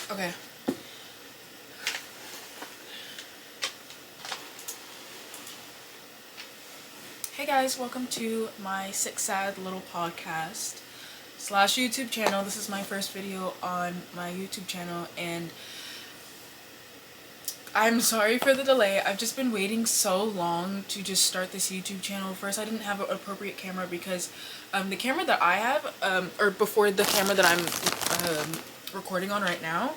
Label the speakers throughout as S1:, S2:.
S1: Okay. Hey guys, welcome to my Sick Sad Little podcast slash YouTube channel. This is my first video on my YouTube channel and I'm sorry for the delay. I've just been waiting so long to just start this YouTube channel. First, I didn't have an appropriate camera because the camera that I have, or before the camera that I'm recording on right now,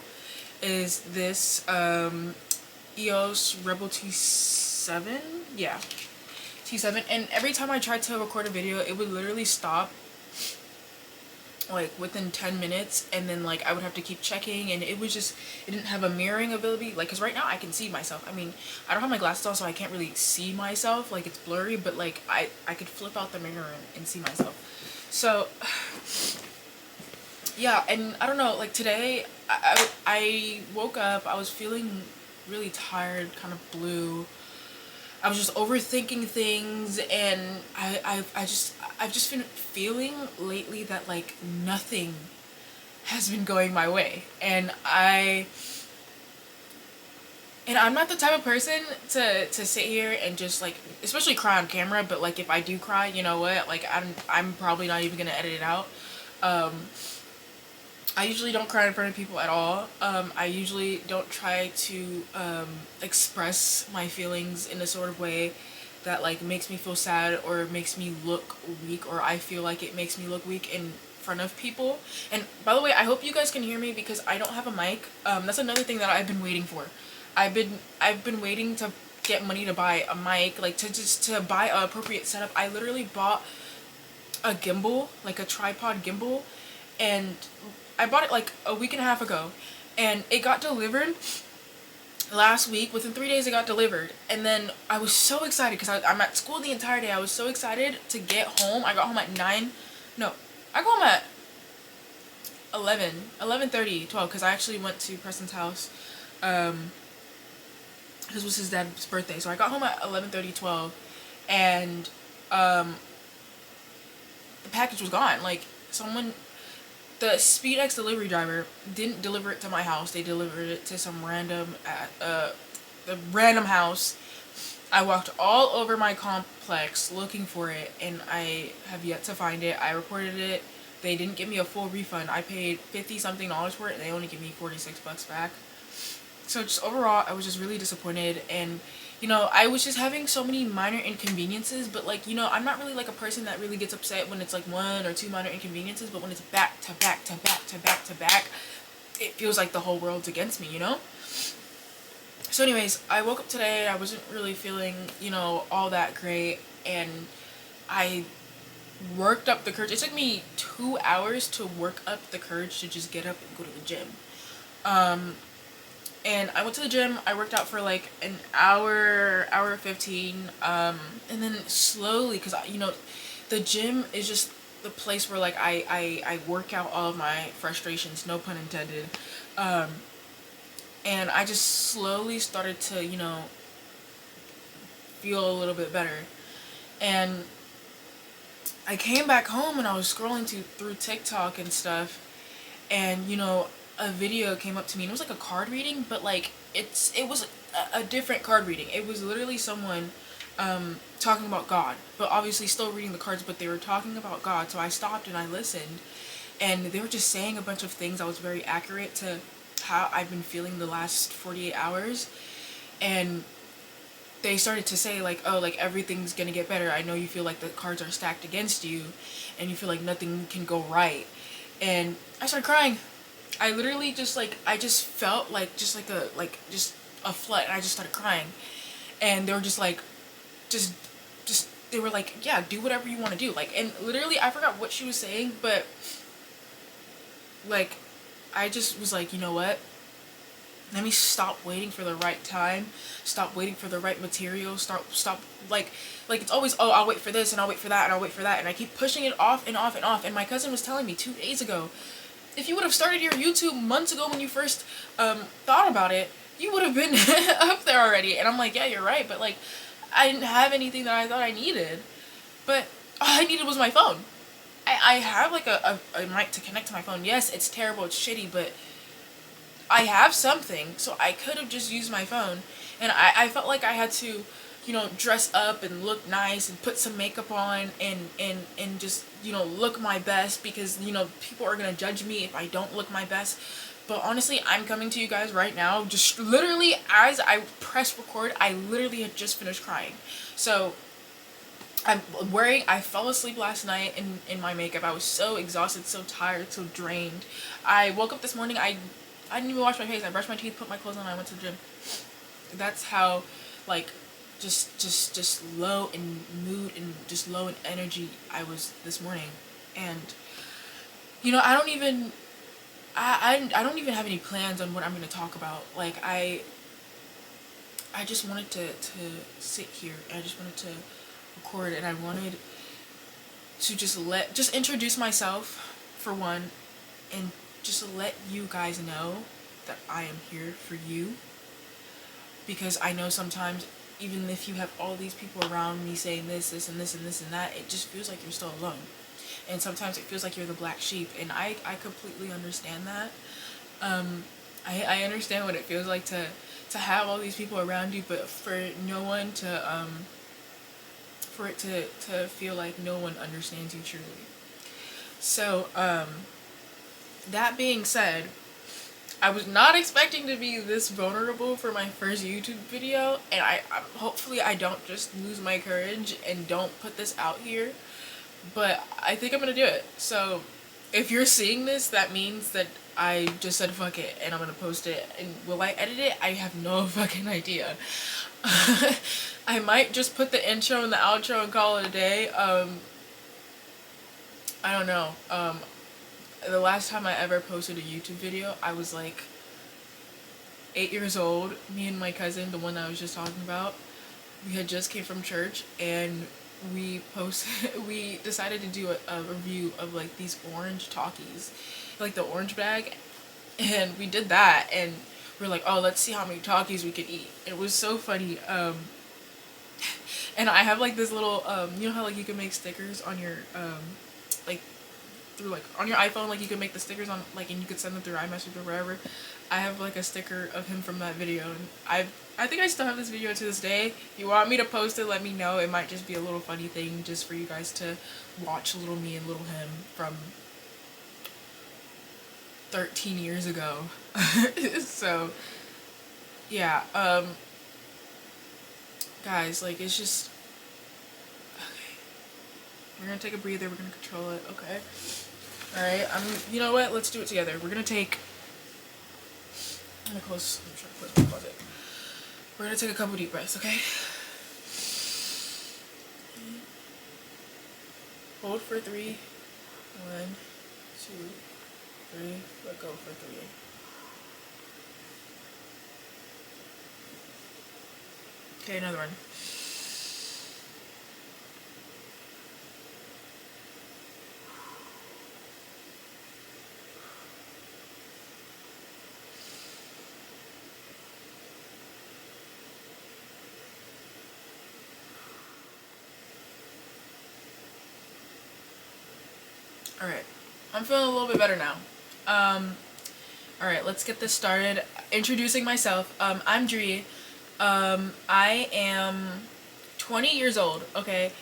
S1: is this EOS Rebel T7. Yeah, T7. And every time I tried to record a video, it would literally stop like within 10 minutes, and then like I would have to keep checking, and it didn't have a mirroring ability, like, because right now I can see myself. I mean, I don't have my glasses on, so I can't really see myself, like it's blurry, but like I could flip out the mirror and see myself. So yeah, and I don't know, like today I woke up, I was feeling really tired, kind of blue. I was just overthinking things, and I've just been feeling lately that like nothing has been going my way, and I'm not the type of person to sit here and just like, especially cry on camera, but like if I do cry, you know what, like I'm probably not even gonna edit it out. I usually don't cry in front of people at all. I usually don't try to express my feelings in a sort of way that like makes me feel sad or makes me look weak, or I feel like it makes me look weak in front of people. And by the way, I hope you guys can hear me because I don't have a mic. That's another thing that I've been waiting for. I've been waiting to get money to buy a mic, like to buy an appropriate setup. I literally bought a gimbal, like a tripod gimbal, and I bought it like a week and a half ago, and it got delivered last week. Within 3 days it got delivered, and then I was so excited because I'm at school the entire day. I was so excited to get home. I got home at 9. No, I got home at 11:30, 12, because I actually went to Preston's house. This was his dad's birthday, so I got home at 11:30, 12, and the package was gone. Like, the SpeedX delivery driver didn't deliver it to my house. They delivered it to some random the random house. I walked all over my complex looking for it, and I have yet to find it. I reported it. They didn't give me a full refund. I paid $50 something for it, and they only give me 46 bucks back. So just overall, I was just really disappointed, and you know, I was just having so many minor inconveniences, but like, you know, I'm not really like a person that really gets upset when it's like one or two minor inconveniences, but when it's back to back to back to back to back, it feels like the whole world's against me, you know? So anyways, I woke up today, I wasn't really feeling, you know, all that great, and I worked up the courage. It took me 2 hours to work up the courage to just get up and go to the gym. And I went to the gym. I worked out for like an hour 15, and then slowly, because you know, the gym is just the place where like I work out all of my frustrations, no pun intended. And I just slowly started to, you know, feel a little bit better. And I came back home and I was scrolling through TikTok and stuff, and you know, a video came up to me, and it was like a card reading, but like it was a different card reading. It was literally someone talking about God, but obviously still reading the cards, but they were talking about God. So I stopped and I listened, and they were just saying a bunch of things that was very accurate to how I've been feeling the last 48 hours. And they started to say like, oh, like everything's gonna get better. I know you feel like the cards are stacked against you and you feel like nothing can go right. And I started crying. I literally just like, I just felt like just a flood, and I just started crying. And they were just like, just they were like, yeah, do whatever you want to do. Like, and literally I forgot what she was saying, but like I just was like, you know what? Let me stop waiting for the right time. Stop waiting for the right material. Stop like it's always, oh, I'll wait for this and I'll wait for that and I'll wait for that, and I keep pushing it off and off and off. And my cousin was telling me 2 days ago, if you would have started your YouTube months ago when you first thought about it, you would have been up there already. And I'm like, yeah, you're right, but like I didn't have anything that I thought I needed. But all I needed was my phone. I have like a mic to connect to my phone. Yes, it's terrible, it's shitty, but I have something, so I could have just used my phone. And I felt like I had to, you know, dress up and look nice and put some makeup on and just, you know, look my best, because, you know, people are gonna judge me if I don't look my best. But honestly, I'm coming to you guys right now, just literally as I press record, I literally had just finished crying. So I fell asleep last night in my makeup. I was so exhausted, so tired, so drained. I woke up this morning, I didn't even wash my face. I brushed my teeth, put my clothes on, I went to the gym. That's how, like, just low in mood and just low in energy I was this morning. And, you know, I don't even have any plans on what I'm going to talk about. Like, I just wanted to sit here. I just wanted to record, and I wanted to just introduce myself for one, and just let you guys know that I am here for you. Because I know sometimes, even if you have all these people around me saying this, this, and this, and this, and that, it just feels like you're still alone. And sometimes it feels like you're the black sheep, and I completely understand that. I understand what it feels like to have all these people around you, but for no one to for it to feel like no one understands you truly. So that being said, I was not expecting to be this vulnerable for my first YouTube video, and I hopefully I don't just lose my courage and don't put this out here, but I think I'm gonna do it. So if you're seeing this, that means that I just said fuck it and I'm gonna post it. And will I edit it? I have no fucking idea. I might just put the intro and the outro and call it a day. I don't know. The last time I ever posted a YouTube video, I was like 8 years old. Me and my cousin, the one that I was just talking about, we had just came from church, and we decided to do a review of like these orange Takis, like the orange bag, and we did that, and we're like, oh, let's see how many Takis we could eat. It was so funny. And I have like this little you know how like you can make stickers on your like through like on your iPhone, like you can make the stickers on like, and you could send them through iMessage or wherever. I have like a sticker of him from that video, and I think I still have this video to this day. If you want me to post it, let me know. It might just be a little funny thing just for you guys to watch little me and little him from 13 years ago. So yeah, guys, like, it's just okay. We're gonna take a breather, we're gonna control it, okay? Alright, you know what, let's do it together. We're gonna take, I'm trying to close my closet. We're gonna take a couple deep breaths, okay? Hold for 3. 1, 2, 3. Let go for 3. Okay, another one. Alright, I'm feeling a little bit better now. Alright, let's get this started. Introducing myself. I'm Dree. I am 20 years old, okay?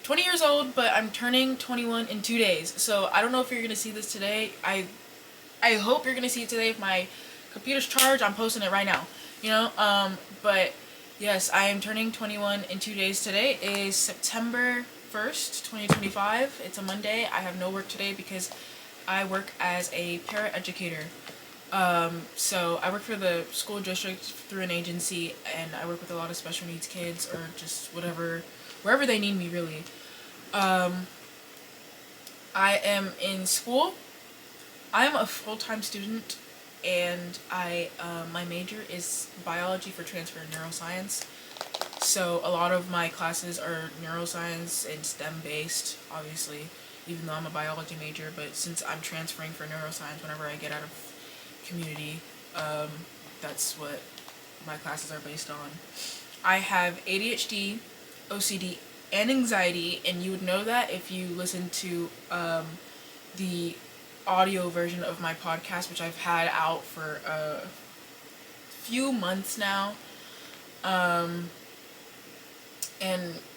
S1: 20 years old, but I'm turning 21 in 2 days. So I don't know if you're gonna see this today. I hope you're gonna see it today. If my computer's charged, I'm posting it right now. You know? But yes, I am turning 21 in 2 days. Today is September 1st, 2025. It's a Monday. I have no work today because I work as a paraeducator. So I work for the school district through an agency, and I work with a lot of special needs kids, or just whatever, wherever they need me, really. I am in school. I am a full-time student, and my major is biology for transfer and neuroscience. So a lot of my classes are neuroscience and STEM based, obviously, even though I'm a biology major. But since I'm transferring for neuroscience whenever I get out of community, that's what my classes are based on. I have ADHD, OCD, and anxiety, and you would know that if you listen to the audio version of my podcast, which I've had out for a few months now. And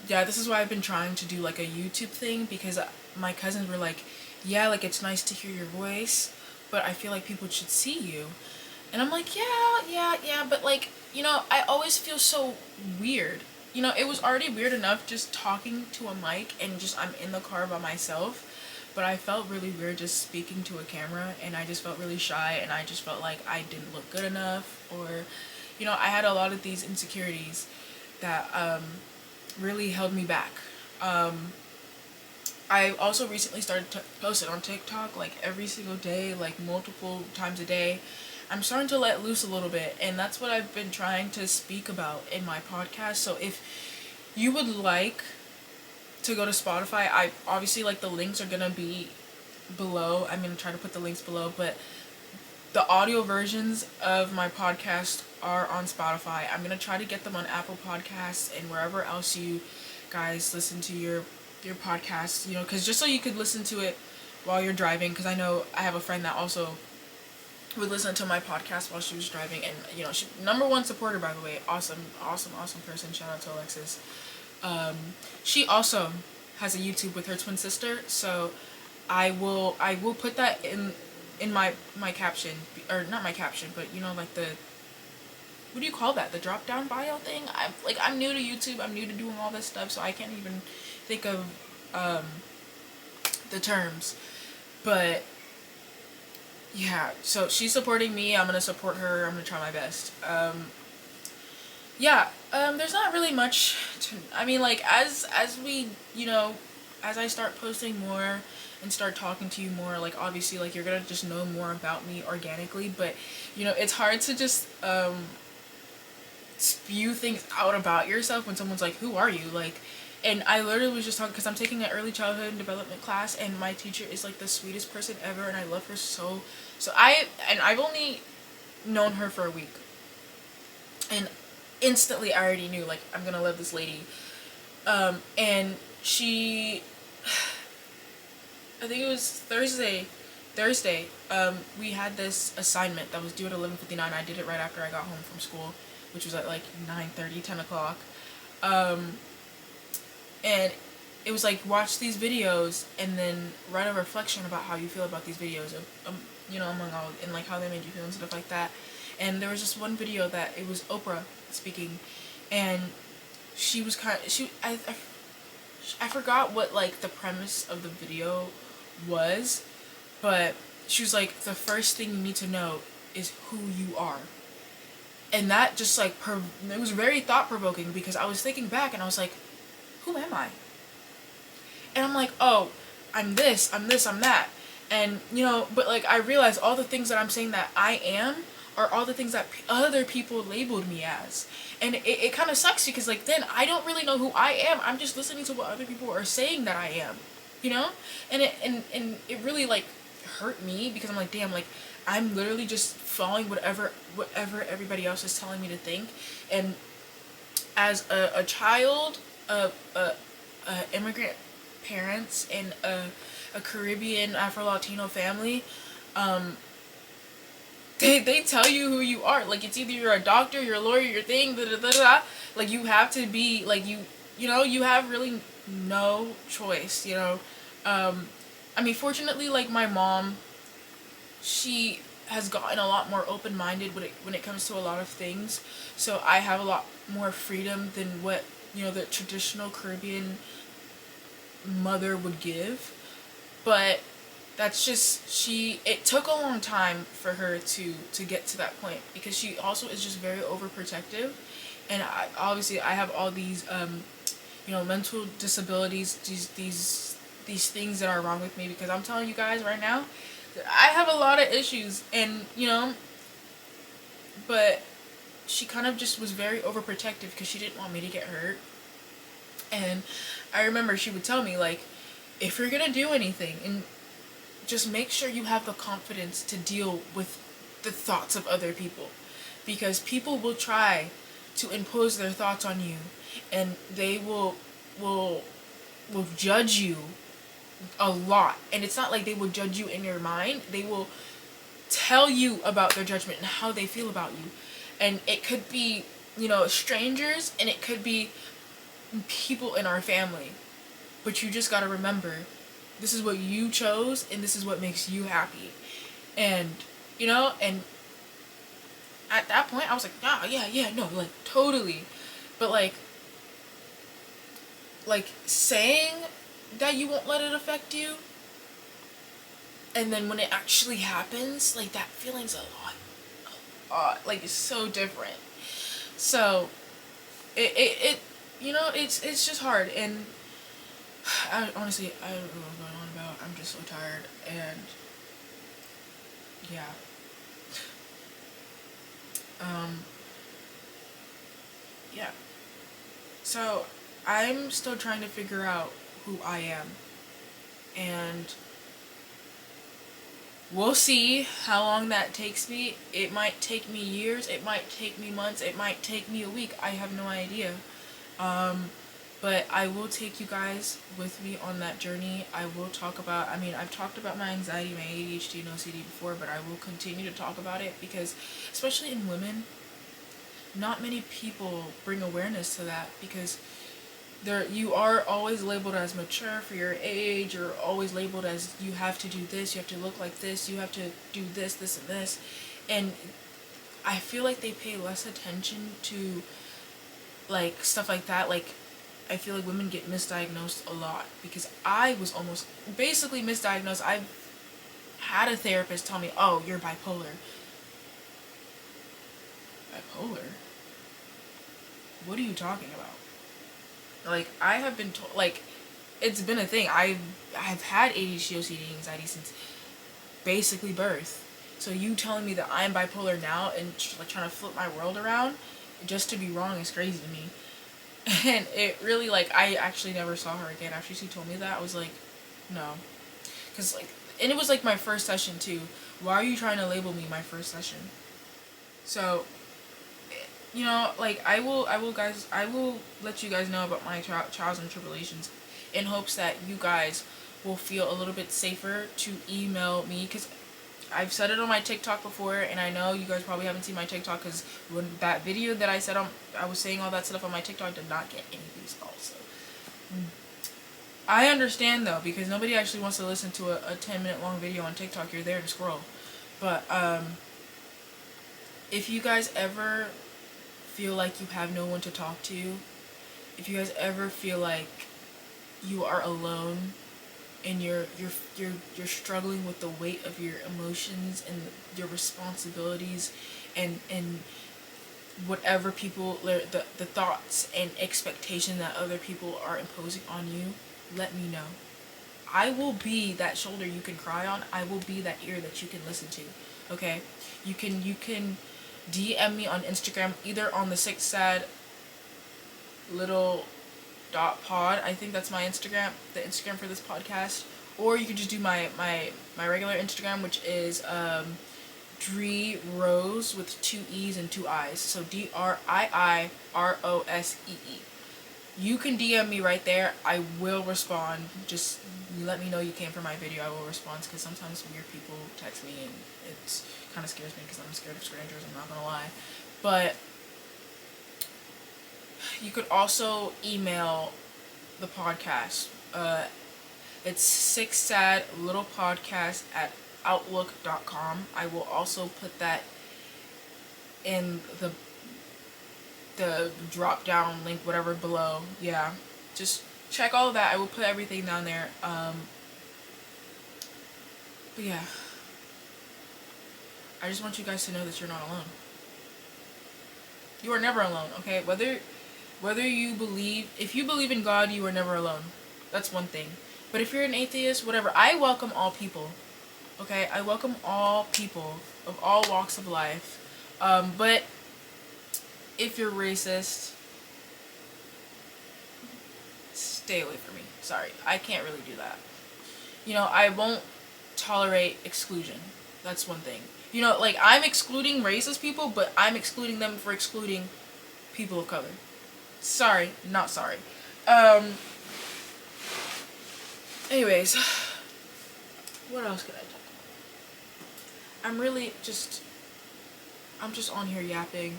S1: yeah, this is why I've been trying to do like a YouTube thing, because my cousins were like, yeah, like it's nice to hear your voice, but I feel like people should see you. And I'm like, yeah, but like, I always feel so weird. It was already weird enough just talking to a mic and just I'm in the car by myself, but I felt really weird just speaking to a camera, and I just felt really shy, and I just felt like I didn't look good enough, or I had a lot of these insecurities that really held me back. I also recently started to post it on TikTok like every single day, like multiple times a day. I'm starting to let loose a little bit, and that's what I've been trying to speak about in my podcast. So if you would like to go to Spotify, I obviously, like, the links are gonna be below. I'm gonna try to put the links below, but the audio versions of my podcast are on Spotify. I'm gonna try to get them on Apple Podcasts and wherever else you guys listen to your podcasts, because just so you could listen to it while you're driving, because I know I have a friend that also would listen to my podcast while she was driving, and she #1 supporter, by the way. Awesome person. Shout out to Alexis. She also has a YouTube with her twin sister, so I will put that in my caption, or not my caption, but like the, what do you call that, the drop down bio thing. I'm new to YouTube, I'm new to doing all this stuff, so I can't even think of the terms, but yeah, so she's supporting me, I'm gonna support her, I'm gonna try my best. There's not really much to, like, as we, as I start posting more and start talking to you more, like, obviously, like, you're gonna just know more about me organically, but, it's hard to just, spew things out about yourself when someone's like, who are you? Like, and I literally was just talking, because I'm taking an early childhood and development class, and my teacher is like the sweetest person ever, and I love her so. I've only known her for a week, and instantly I already knew, like, I'm gonna love this lady. And she, I think it was Thursday, we had this assignment that was due at 11:59. I did it right after I got home from school, which was at like 9:30, 10 o'clock. And it was like, watch these videos and then write a reflection about how you feel about these videos, among all, and like how they made you feel and stuff like that. And there was just one video that it was Oprah speaking, and she was I forgot what, like, the premise of the video was, but she was like, the first thing you need to know is who you are. And that just, like, it was very thought-provoking, because I was thinking back and I was like, who am I? And I'm like, oh, I'm this, I'm that. And, but, like, I realized all the things that I'm saying that I am are all the things that other people labeled me as. And it kind of sucks, because, like, then I don't really know who I am. I'm just listening to what other people are saying that I am, And it really, like, hurt me, because I'm like, damn, like, I'm literally just following whatever everybody else is telling me to think. And as a child of immigrant parents in a Caribbean Afro-Latino family, they tell you who you are. Like, it's either you're a doctor, you're a lawyer, you're a thing, da da da da. Like, you have to be, like, you have really no choice, fortunately, like, my mom, she has gotten a lot more open-minded when it comes to a lot of things, so I have a lot more freedom than what, the traditional Caribbean mother would give. But that's just, it took a long time for her to get to that point, because she also is just very overprotective, and obviously I have all these mental disabilities, these things that are wrong with me, because I'm telling you guys right now, I have a lot of issues, and but she kind of just was very overprotective, because she didn't want me to get hurt. And I remember she would tell me, like, if you're gonna do anything, and just make sure you have the confidence to deal with the thoughts of other people, because people will try to impose their thoughts on you, and they will judge you a lot. And it's not like they will judge you in your mind. They will tell you about their judgment and how they feel about you. And it could be, strangers, and it could be people in our family. But you just gotta remember, this is what you chose, and this is what makes you happy. And, and at that point, I was like, yeah, no, like, totally. But, saying that you won't let it affect you, and then when it actually happens, like, that feeling's a lot, like, it's so different. So, it's just hard, and honestly, I don't know what I'm going on about. I'm just so tired, and, yeah. Yeah. So, I'm still trying to figure out who I am, and we'll see how long that takes me. It might take me years, it might take me months, it might take me a week. I have no idea. But I will take you guys with me on that journey. I will talk about, I've talked about my anxiety, my ADHD and OCD before, but I will continue to talk about it because, especially in women, not many people bring awareness to that, because you are always labeled as mature for your age. You're always labeled as, you have to do this, you have to look like this, you have to do this, this, and this. And I feel like they pay less attention to, like, stuff like that. Like, I feel like women get misdiagnosed a lot, because I was almost basically misdiagnosed. I've had a therapist tell me, oh, you're bipolar. Bipolar? What are you talking about? Like, I have been told, like, it's been a thing. I've had ADHD, OCD, anxiety since basically birth. So you telling me that I'm bipolar now and like trying to flip my world around just to be wrong is crazy to me. And it really, like, I actually never saw her again after she told me that. I was like, no. Because, like, and it was, like, my first session, too. Why are you trying to label me my first session? So, like, I will let you guys know about my trials and tribulations, in hopes that you guys will feel a little bit safer to email me, because I've said it on my TikTok before, and I know you guys probably haven't seen my TikTok, because when that video that I said I was saying all that stuff on my TikTok did not get any views also. I understand, though, because nobody actually wants to listen to a 10-minute long video on TikTok. You're there to scroll. But, if you guys ever feel like you have no one to talk to, if you guys ever feel like you are alone, and you're struggling with the weight of your emotions and your responsibilities, and whatever people, the thoughts and expectation that other people are imposing on you, let me know. I will be that shoulder you can cry on. I will be that ear that you can listen to. Okay? You can DM me on Instagram, either on the Six Sad Little .pod. I think that's my Instagram, the Instagram for this podcast. Or you could just do my regular Instagram, which is Dree Rose with 2 E's and 2 I's. So DRIIROSEE. You can DM me right there. I will respond. Just let me know you came for my video. I will respond, because sometimes weird people text me and it kind of scares me, because I'm scared of strangers, I'm not gonna lie. But you could also email the podcast. It's sixsadlittlepodcast@outlook.com. I will also put that in the drop down link, whatever, below. Yeah, just check all of that. I will put everything down there. But yeah, I just want you guys to know that you're not alone. You are never alone. Okay, whether you believe, if you believe in God, you are never alone. That's one thing. But if you're an atheist, whatever, I welcome all people. Okay, I welcome all people of all walks of life. But if you're racist, stay away from me. Sorry, I can't really do that. I won't tolerate exclusion. That's one thing. Like, I'm excluding racist people, but I'm excluding them for excluding people of color. Sorry, not sorry. Anyways, what else could I talk about? I'm just on here yapping.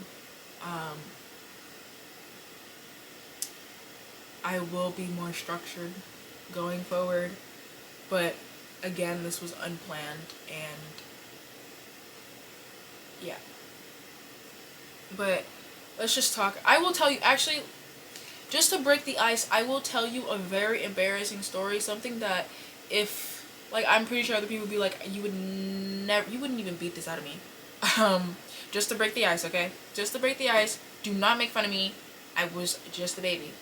S1: I will be more structured going forward, but again, this was unplanned, and yeah. But let's just talk. I will tell you, actually, just to break the ice, I will tell you a very embarrassing story, something that if, like, I'm pretty sure other people would be like, you wouldn't even beat this out of me. Just to break the ice, okay? Just to break the ice, do not make fun of me. I was just a baby.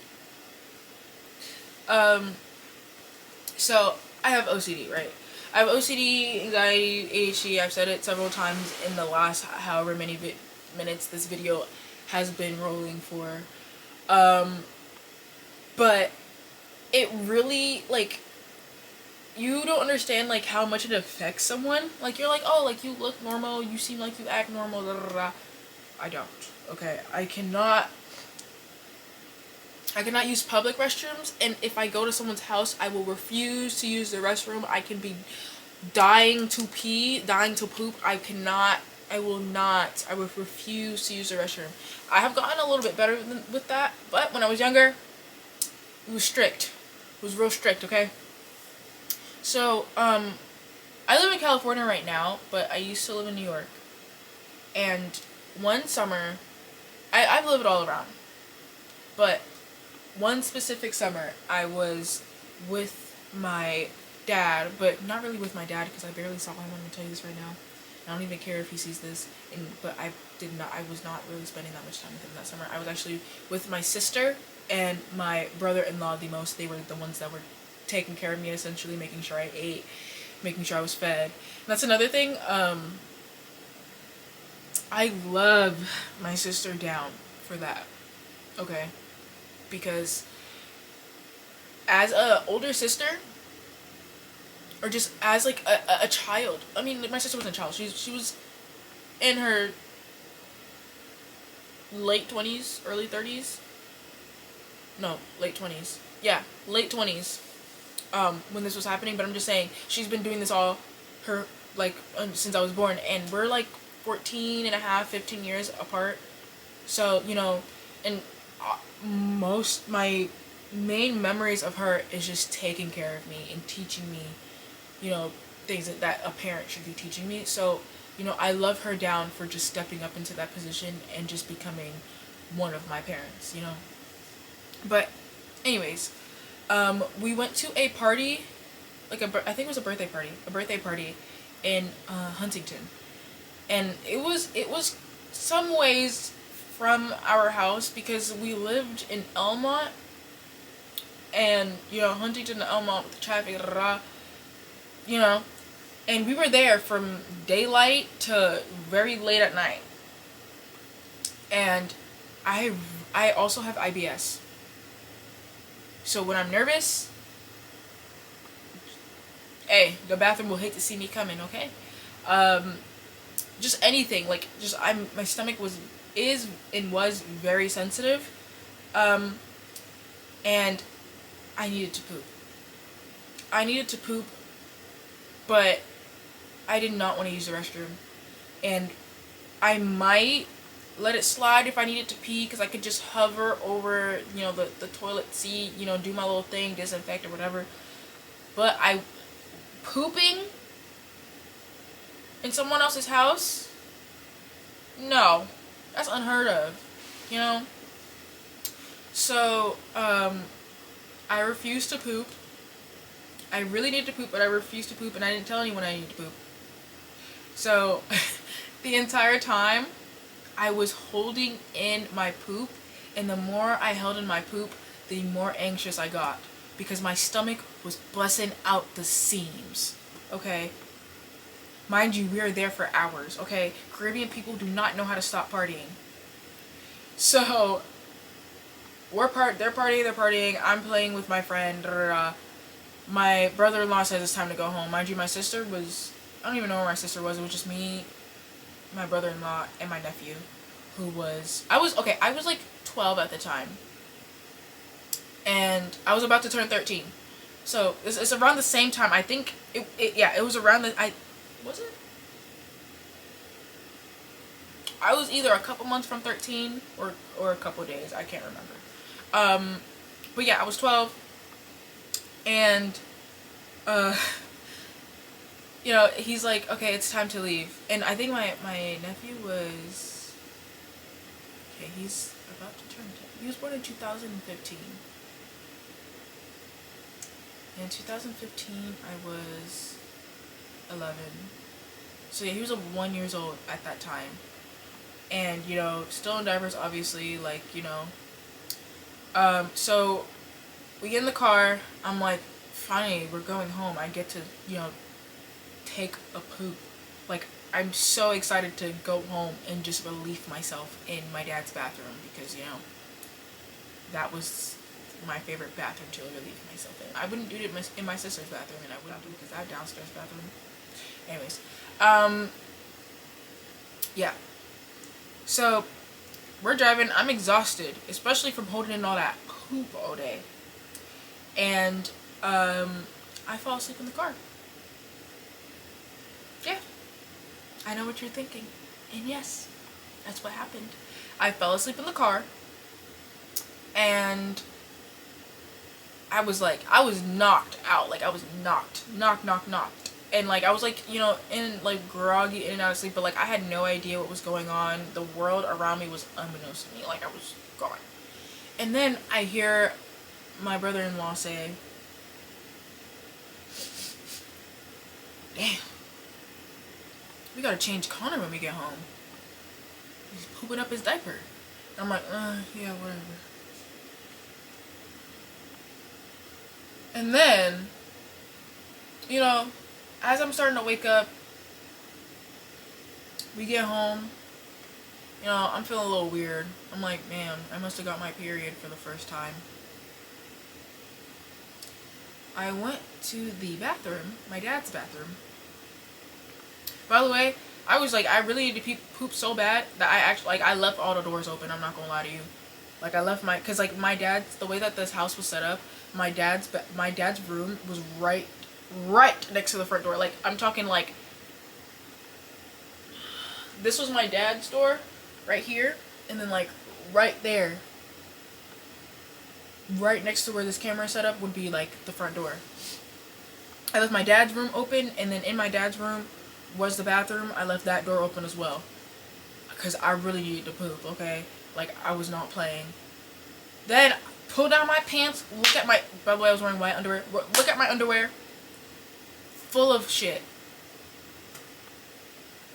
S1: So I have OCD, right? I have OCD, anxiety, ADHD. I've said it several times in the last however many minutes this video has been rolling for. But it really, like, you don't understand, like, how much it affects someone. Like, you're like, oh, like, you look normal, you seem like you act normal, blah, blah, blah. I don't, okay? I cannot use public restrooms, and if I go to someone's house, I will refuse to use the restroom. I can be dying to pee, dying to poop. I will refuse to use the restroom. I have gotten a little bit better with that, but when I was younger, it was strict. It was real strict, okay? So, I live in California right now, but I used to live in New York. And one summer, I've lived all around, but one specific summer, I was with my dad, but not really with my dad because I barely saw him. I'm going to tell you this right now. I don't even care if he sees this, but I was not really spending that much time with him that summer. I was actually with my sister and my brother-in-law the most. They were the ones that were taking care of me, essentially, making sure I ate, making sure I was fed. And that's another thing. I love my sister down for that, okay? Because as a older sister, or just as like a child, I mean, my sister wasn't a child, she was in her late 20s, early 30s, no, late 20s, yeah, late 20s, when this was happening. But I'm just saying, she's been doing this all her, like, since I was born, and we're like 14 and a half, 15 years apart. So, you know, and my main memories of her is just taking care of me and teaching me, you know, things that a parent should be teaching me. So, you know, I love her down for just stepping up into that position and just becoming one of my parents, you know. But anyways, we went to a party, like I think it was a birthday party in Huntington. And it was some ways from our house because we lived in Elmont, and, you know, Huntington to Elmont with the traffic, you know, and we were there from daylight to very late at night. And I also have IBS, so when I'm nervous, hey, the bathroom will hate to see me coming, okay? Just anything, like, just my stomach was very sensitive, and I needed to poop, but I did not want to use the restroom, and I might let it slide if I needed to pee, because I could just hover over, you know, the toilet seat, you know, do my little thing, disinfect or whatever. But pooping in someone else's house, no, that's unheard of, you know. So I refused to poop. I really needed to poop, but I refused to poop, and I didn't tell anyone I needed to poop. So the entire time I was holding in my poop, and the more I held in my poop, the more anxious I got, because my stomach was busting out the seams, okay? Mind you, we are there for hours, okay? Caribbean people do not know how to stop partying. So they're partying, I'm playing with my friend, my brother-in-law says it's time to go home. Mind you, my sister was, I don't even know where my sister was. It was just me, my brother-in-law, and my nephew, I was like 12 at the time, and I was about to turn 13. So it's around the same time. I think it was around the was it? I was either a couple months from 13 or a couple days. I can't remember. But yeah, I was 12, and you know, he's like, okay, it's time to leave. And I think my nephew was, okay, he's about to turn 10. He was born in 2015. In 2015, I was 11. So yeah, he was 1 year old at that time. And, you know, still in diapers, obviously, like, you know. So we get in the car. I'm like, finally, we're going home. I get to, you know, take a poop. Like, I'm so excited to go home and just relieve myself in my dad's bathroom, because, you know, that was my favorite bathroom to relieve myself in. I wouldn't do it in my sister's bathroom, and I wouldn't do it because I have a downstairs bathroom. Anyways, yeah. So we're driving. I'm exhausted, especially from holding in all that poop all day, and I fall asleep in the car. Yeah, I know what you're thinking, and yes, that's what happened. I fell asleep in the car, and I was knocked out. Like, I was knocked. And, like, I was, like, you know, in, like, groggy, in and out of sleep, but, like, I had no idea what was going on. The world around me was unbeknownst to me. Like, I was gone. And then I hear my brother-in-law say, damn, we gotta change Connor when we get home. He's pooping up his diaper. I'm like, yeah, whatever. And then, you know, as I'm starting to wake up, we get home, you know, I'm feeling a little weird. I'm like, man, I must have got my period for the first time. I went to the bathroom, my dad's bathroom. By the way, I was like, I really need to poop so bad that I actually, like, I left all the doors open. I'm not gonna lie to you. Like, I left cause like my dad's, the way that this house was set up, my dad's room was right next to the front door. Like, I'm talking, like, this was my dad's door right here, and then, like, right there, right next to where this camera is set up, would be, like, the front door. I left my dad's room open, and then in my dad's room was the bathroom. I left that door open as well, because I really needed to poop, okay? Like, I was not playing. Then, pull down my pants, look at my, by the way, I was wearing white underwear, look at my underwear, full of shit.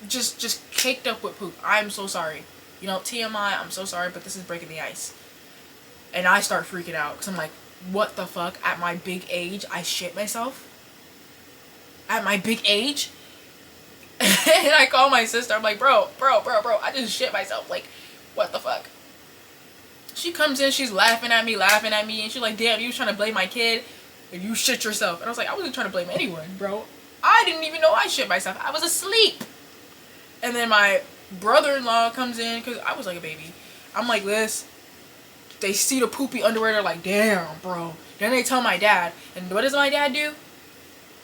S1: Just caked up with poop. I'm so sorry. You know, TMI, I'm so sorry, but this is breaking the ice. And I start freaking out, because I'm like, what the fuck? At my big age, I shit myself? At my big age? And I call my sister, I'm like, bro, I just shit myself. Like, what the fuck? She comes in, she's laughing at me, and she's like, damn, you was trying to blame my kid, and you shit yourself. And I was like, I wasn't trying to blame anyone, bro. I didn't even know I shit myself. I was asleep. And then my brother-in-law comes in, because I was like a baby. I'm like this. They see the poopy underwear, they're like, damn, bro. Then they tell my dad. And what does my dad do?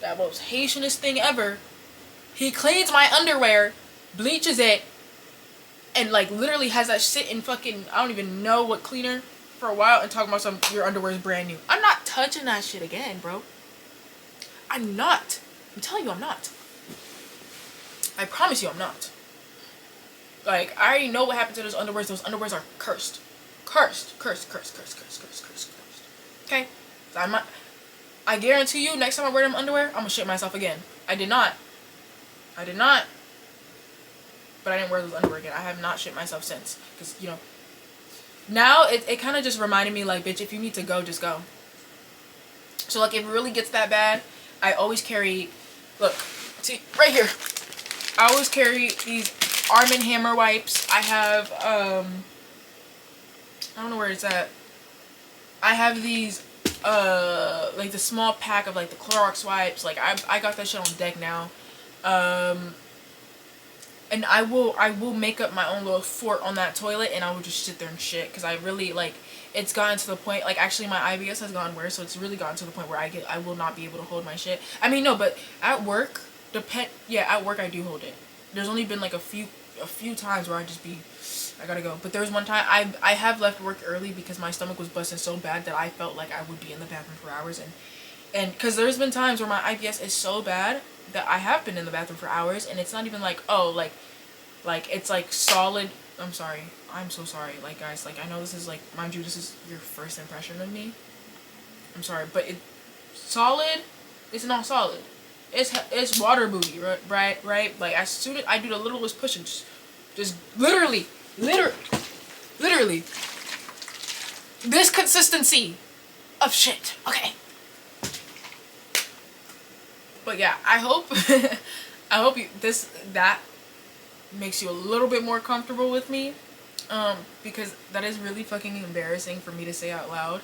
S1: That most Haitianest thing ever. He cleans my underwear, bleaches it, and, like, literally has that shit in fucking, I don't even know what cleaner, for a while, and talking about your underwear is brand new. I'm not touching that shit again, bro. I'm not. I'm telling you, I'm not. I promise you, I'm not. Like, I already know what happened to those underwears. Those underwears are cursed. Cursed. Okay? So I guarantee you, next time I wear them underwear, I'm gonna shit myself again. I did not. But I didn't wear those underwear again. I have not shit myself since. Because, you know, now it kind of just reminded me, like, bitch, if you need to go, just go. So, like, if it really gets that bad, I always carry, look, see, right here. I always carry these Arm & Hammer wipes. I have, I don't know where it's at. I have these, like, the small pack of, like, the Clorox wipes. Like, I got that shit on deck now. and I will make up my own little fort on that toilet, and I will just sit there and shit, because I really, like, it's gotten to the point, like, actually my IBS has gotten worse, so it's really gotten to the point where I will not be able to hold my shit. I mean, no, but at work, at work I do hold it. There's only been like a few times where I gotta go. But there was one time I have left work early because my stomach was busting so bad that I felt like I would be in the bathroom for hours, and because there's been times where my IBS is so bad that I have been in the bathroom for hours, and it's not even like, oh, like it's like solid. I'm sorry. I'm so sorry. Like, guys, like, I know this is, like, mind you, this is your first impression of me. I'm sorry, but solid, it's not solid. It's water booty, right? Like, as soon as I do the littlest pushing, just literally, this consistency of shit. Okay. But yeah, I hope that makes you a little bit more comfortable with me, because that is really fucking embarrassing for me to say out loud,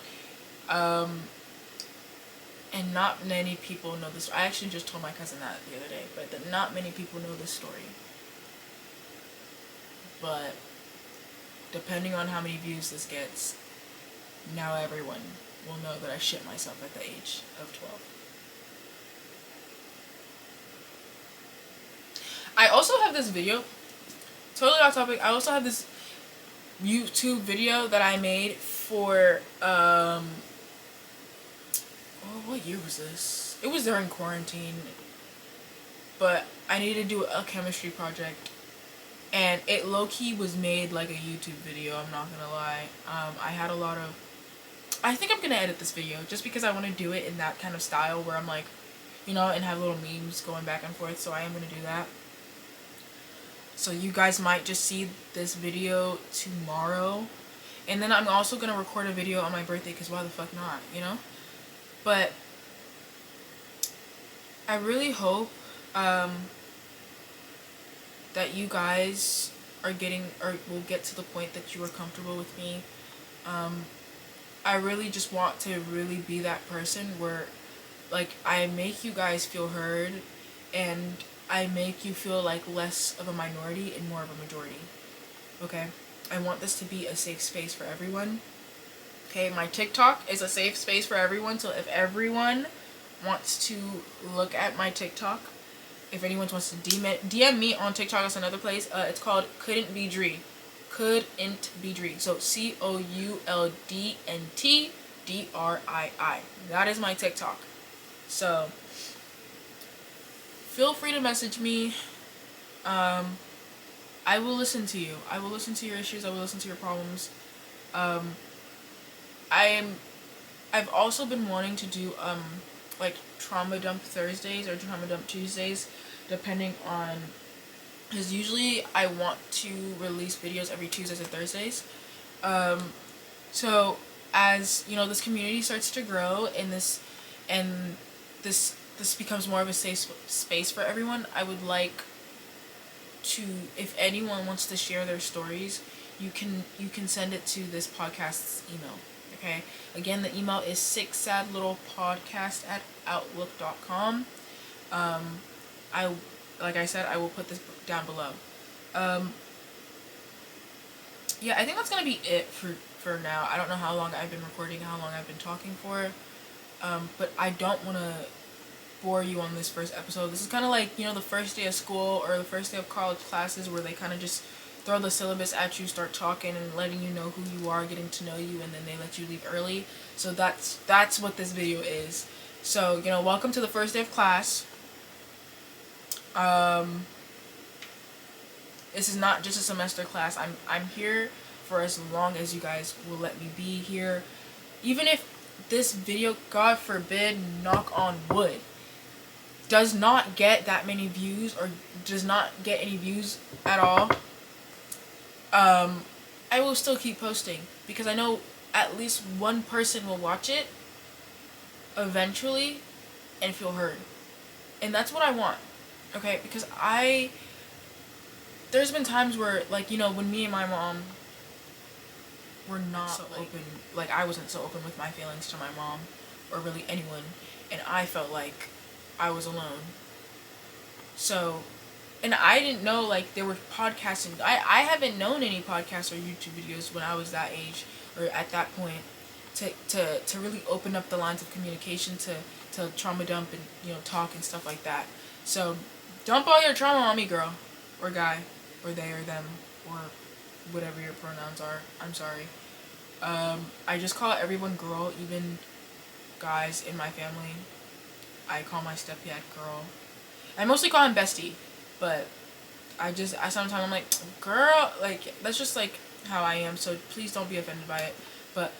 S1: and not many people know this. I actually just told my cousin that the other day, but not many people know this story. But depending on how many views this gets, now everyone will know that I shit myself at the age of 12. I also have this video, totally off topic, I also have this YouTube video that I made for, what year was this? It was during quarantine, but I needed to do a chemistry project, and it low-key was made like a YouTube video, I'm not gonna lie. I had a lot of, I think I'm gonna edit this video, just because I want to do it in that kind of style where I'm like, you know, and have little memes going back and forth, so I am gonna do that. So you guys might just see this video tomorrow. And then I'm also going to record a video on my birthday, because why the fuck not, you know? But I really hope that you guys are will get to the point that you are comfortable with me. I really just want to really be that person where, like, I make you guys feel heard, and I make you feel like less of a minority and more of a majority. Okay? I want this to be a safe space for everyone. Okay, my TikTok is a safe space for everyone, so if everyone wants to look at my TikTok, if anyone wants to DM me on TikTok, that's another place. It's called Couldn't Be Dree. Couldn't Be Dree. So COULDNTDRII. That is my TikTok. So feel free to message me. I will listen to you. I will listen to your issues. I will listen to your problems. I've also been wanting to do like trauma dump Thursdays or trauma dump Tuesdays, depending on, because usually I want to release videos every Tuesdays and Thursdays. So as you know, this community starts to grow, and this becomes more of a safe space for everyone. I would like to, if anyone wants to share their stories, you can send it to this podcast's email. Okay, again, the email is sicksadlittlepodcast@outlook.com. Like I said, I will put this down below. Yeah, I think that's gonna be it for now. I don't know how long I've been recording, how long I've been talking for, but I don't want to bore you on this first episode. This is kind of like, you know, the first day of school or the first day of college classes, where they kind of just throw the syllabus at you, start talking and letting you know who you are, getting to know you, and then they let you leave early. So that's what this video is. So, you know, welcome to the first day of class. This is not just a semester class. I'm here for as long as you guys will let me be here. Even if this video, God forbid, knock on wood, does not get that many views, or does not get any views at all, I will still keep posting, because I know at least one person will watch it eventually and feel heard. And that's what I want. Okay, because there's been times where, like, you know, when me and my mom were not so open, like, I wasn't so open with my feelings to my mom, or really anyone, and I felt like I was alone. So And I didn't know like there were podcasting. I haven't known any podcasts or YouTube videos when I was that age or at that point to really open up the lines of communication to trauma dump and talk and stuff like that. So dump all your trauma on me, girl or guy or they or them or whatever your pronouns are. I'm sorry. I just call everyone girl, even guys in my family. I call my stepdad girl. I mostly call him bestie, but I sometimes I'm like, girl, like that's just like how I am. So please don't be offended by it. But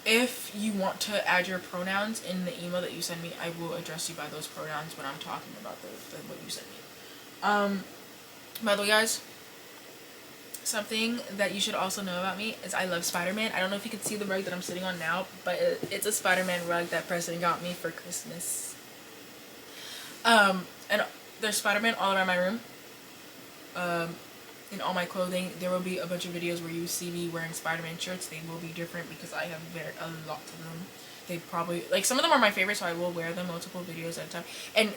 S1: if you want to add your pronouns in the email that you send me, I will address you by those pronouns when I'm talking about what you send me. By the way, guys, something that you should also know about me is I love Spider-Man. I don't know if you can see the rug that I'm sitting on now, but it's a Spider-Man rug that President got me for Christmas. And there's Spider-Man all around my room. In all my clothing, there will be a bunch of videos where you see me wearing Spider-Man shirts. They will be different because I have a lot of them. They probably, like, some of them are my favorite, so I will wear them multiple videos at a time. And,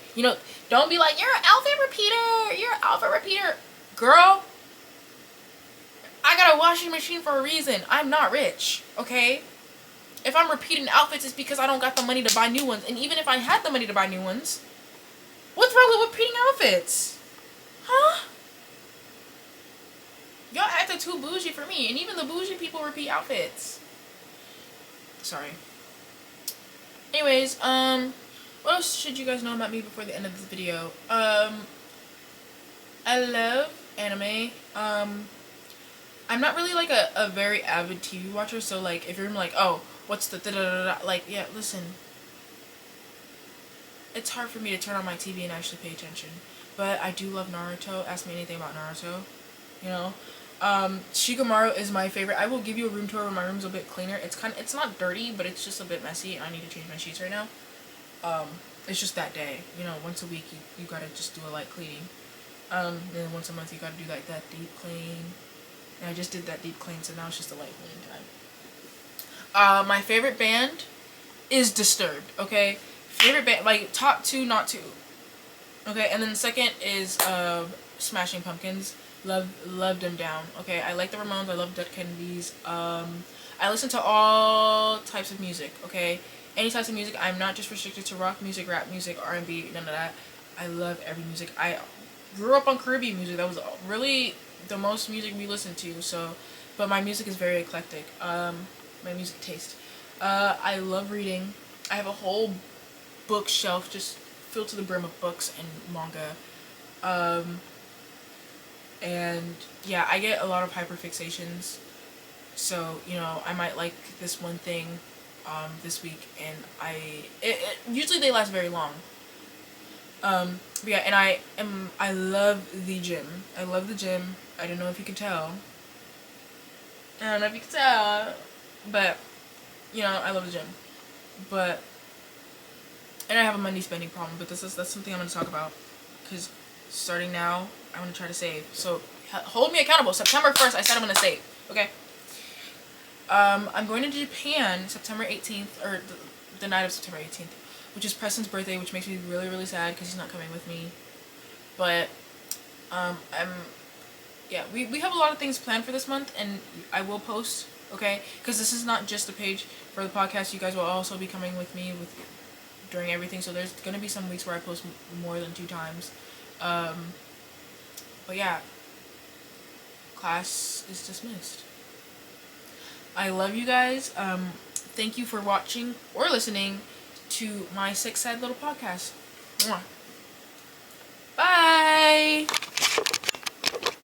S1: don't be like, you're an outfit repeater. You're an outfit repeater. Girl, I got a washing machine for a reason. I'm not rich, okay? If I'm repeating outfits, it's because I don't got the money to buy new ones. And even if I had the money to buy new ones, what's wrong with repeating outfits? Huh? Y'all acted too bougie for me. And even the bougie people repeat outfits. Sorry. Anyways, what else should you guys know about me before the end of this video? I love anime. I'm not really like a very avid TV watcher, so like if you're like, oh, what's the da-da-da-da, like, yeah, listen. It's hard for me to turn on my TV and actually pay attention. But I do love Naruto. Ask me anything about Naruto. Shikamaru is my favorite. I will give you a room tour when my room's a bit cleaner. It's not dirty, but it's just a bit messy. I need to change my sheets right now. It's just that day. Once a week you gotta just do a light cleaning. Then once a month you gotta do like that deep clean. And I just did that deep clean, so now it's just a light cleaning time. My favorite band is Disturbed, okay? Favorite band, like top 2, not 2. Okay, and then the second is Smashing Pumpkins. Love them down. Okay, I like the Ramones. I love Dead Kennedys. I listen to all types of music. Okay, any types of music. I'm not just restricted to rock music, rap music, R&B, none of that. I love every music. I grew up on Caribbean music. That was really the most music we listened to. So, but my music is very eclectic. My music taste. I love reading. I have a whole bookshelf just filled to the brim of books and manga. And yeah, I get a lot of hyperfixations, so I might like this one thing this week, and usually they last very long. But yeah, and I love the gym. I love the gym. I don't know if you can tell. I don't know if you can tell, but I love the gym. But and I have a money spending problem, but that's something I'm going to talk about, because starting now, I want to try to save. So hold me accountable. September 1st, I said I'm going to save. Okay. I'm going to Japan September 18th, or the night of September 18th, which is Preston's birthday, which makes me really, really sad because he's not coming with me. But yeah, we have a lot of things planned for this month, and I will post, okay? Because this is not just a page for the podcast. You guys will also be coming with me during everything. So there's going to be some weeks where I post more than 2 times. But yeah, class is dismissed. I love you guys. Thank you for watching or listening to my sick, sad little podcast. Mwah. Bye!